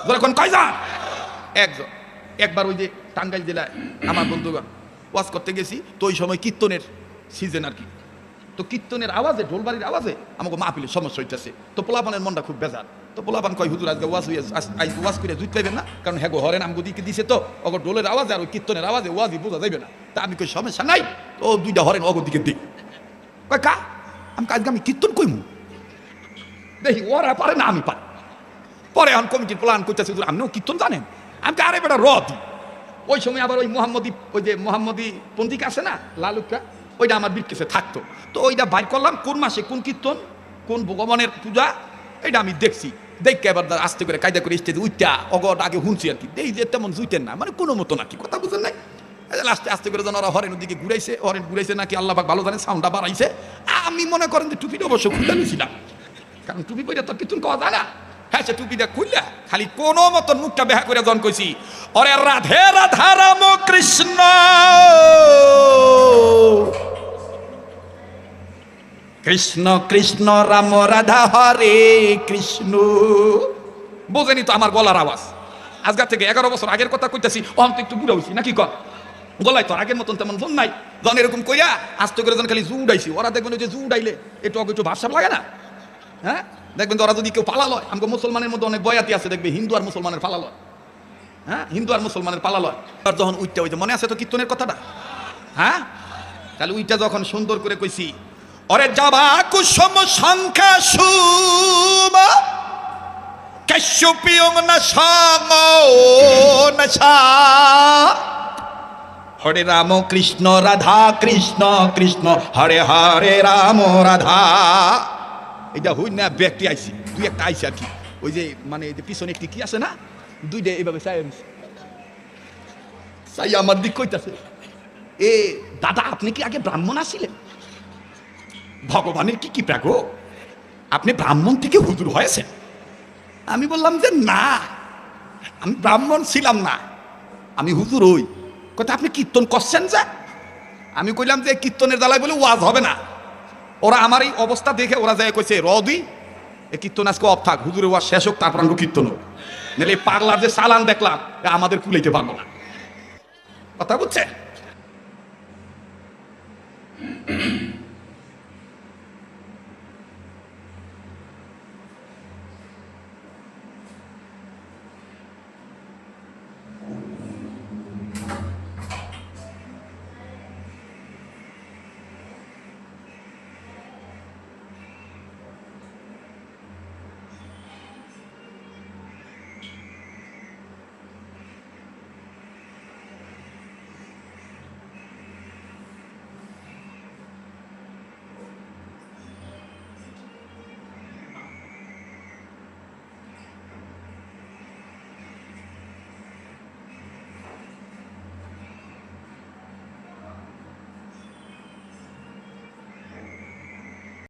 যখন কয়জন? একজন। একবার ওই যে টাঙ্গাইল জেলায় আমার বন্ধুগণ ওয়াজ করতে গেছি, তো ওই সময় কীর্তনের সিজন আর কি। তো কীর্তনের আওয়াজে, ঢোলবাড়ির আওয়াজে আমাকে মাহফিলের সমস্যা হইতেছে। তো পোলাপানের মনটা খুব বেজার। তো পোলাপান কয়, হুজুর আজকে ওয়াজ ওয়াজ করে জুত পাইবেন না, কারণ হ্যাঁ গো হরেন আমগো দিকে দিছে, তো অগর ঢোলের আওয়াজে আর ওই কীর্তনের আওয়াজে ওয়াজই বোঝা যাইবে না। তা আমি কই সমস্যা নাই, তো দুইটা হরেন অগর দিকে দিই। কয় কা? আমি আজকে আমি কীর্তন কইমু, দেখি ওরা পারে না আমি পারি। পরে এখন কমিটির প্ল্যান করতেছে, আপনিও কীর্তন জানেন? আমি আরে বেটা রদি। ওই সময় আবার ওই মোহাম্মদী, ওই যে মোহাম্মদী পন্থিকা আছে না, লালুকা, ওইটা আমার বিটকেসে থাকতো। তো ওইটা বাইর করলাম, কোন মাসে কোন কীর্তন, কোন ভগবানের পূজা, এটা আমি দেখছি। দেখে এবার আস্তে করে কায়দা করে স্টেজে উইটা অগট আগে শুনছি আর কি। এই যে তেমন জুইতেন না, মানে কোনো মতো নাকি, কথা বুঝেন নাই। লাস্টে আস্তে করে যেন ওরা হরেনের দিকে ঘুরাইছে, হরেন ঘুরাইছে নাকি আল্লাহ পাক ভালো জানে, সাউন্ডটা বাড়াইছে। আমি মনে করেন যে টুপিটা অবশ্য খুলে নিয়েছিলাম, কারণ টুপি পরে তো কীর্তন করা যায় না। হ্যাঁ, সে টুপিটা খুললা খালি কোন মতন মুখটা বেহা করে জন কইছি, অরে রাধে রাধা রাম কৃষ্ণ, কৃষ্ণ কৃষ্ণ রাম রাধা হরে কৃষ্ণ। বোঝেনি তো আমার গলার আওয়াজ। আজকাল থেকে 11 বছর আগের কথা কইতাছি, অন্ত একটু বুড়া হইছি নাকি কর, গলায় তো আগের মতন তেমন জন নাই। জন এরকম কইয়া আস্তে করে জন খালি জু উড়াইছি। ওরা দেখবেন ওই যে জু উড়াইলে একটু একটু ভাবসাব লাগে না, হ্যাঁ দেখবেন তো ওরা যদি কেউ পালা লয়, আমাকে মুসলমানের মধ্যে অনেক বয়াতি আছে, দেখবে হিন্দু আর মুসলমানের পালা লয়, হ্যাঁ হিন্দু আর মুসলমানের পালা লয়। আর যখন উইটা হইতে মনে আছে তো কীর্তনের কথাটা, হ্যাঁ তাহলে উইটা যখন সুন্দর করে কইছি, অরে যাবা কুসুম সংখ্যা সুমা কাশ্যপিয়ং না সাম না, হরে রাম কৃষ্ণ রাধা কৃষ্ণ কৃষ্ণ হরে হরে রাম রাধা। এটা হই না ব্যক্তি আইসি, দুই একটা আইসি আর কি। ওই যে মানে পিছনে একটি কি আছে না, দুইটা এইভাবে চাই আমার দিক কইতাছে, এ দাদা আপনি কি আগে ব্রাহ্মণ আছিলেন? ভগবানের কি কি প্রাগ, আপনি ব্রাহ্মণ থেকে হুজুর হয়েছেন? আমি বললাম যে না, আমি ব্রাহ্মণ ছিলাম না, আমি হুজুর হই। কথা আপনি কীর্তন করছেন যে? আমি কইলাম যে কীর্তনের জ্বালায় বলে ওয়াজ হবে না। ওরা আমার এই অবস্থা দেখে ওরা যায় কইছে, রদি এ কীর্তন আজকে অফ থাক, হুজুরের ওয়াজ শেষ হোক, তারপর আমরা কীর্তন হোক, নাহলে পাগলার যে চালান দেখলাম আমাদের কুলাইতে পারবো না। কথা বুঝছে?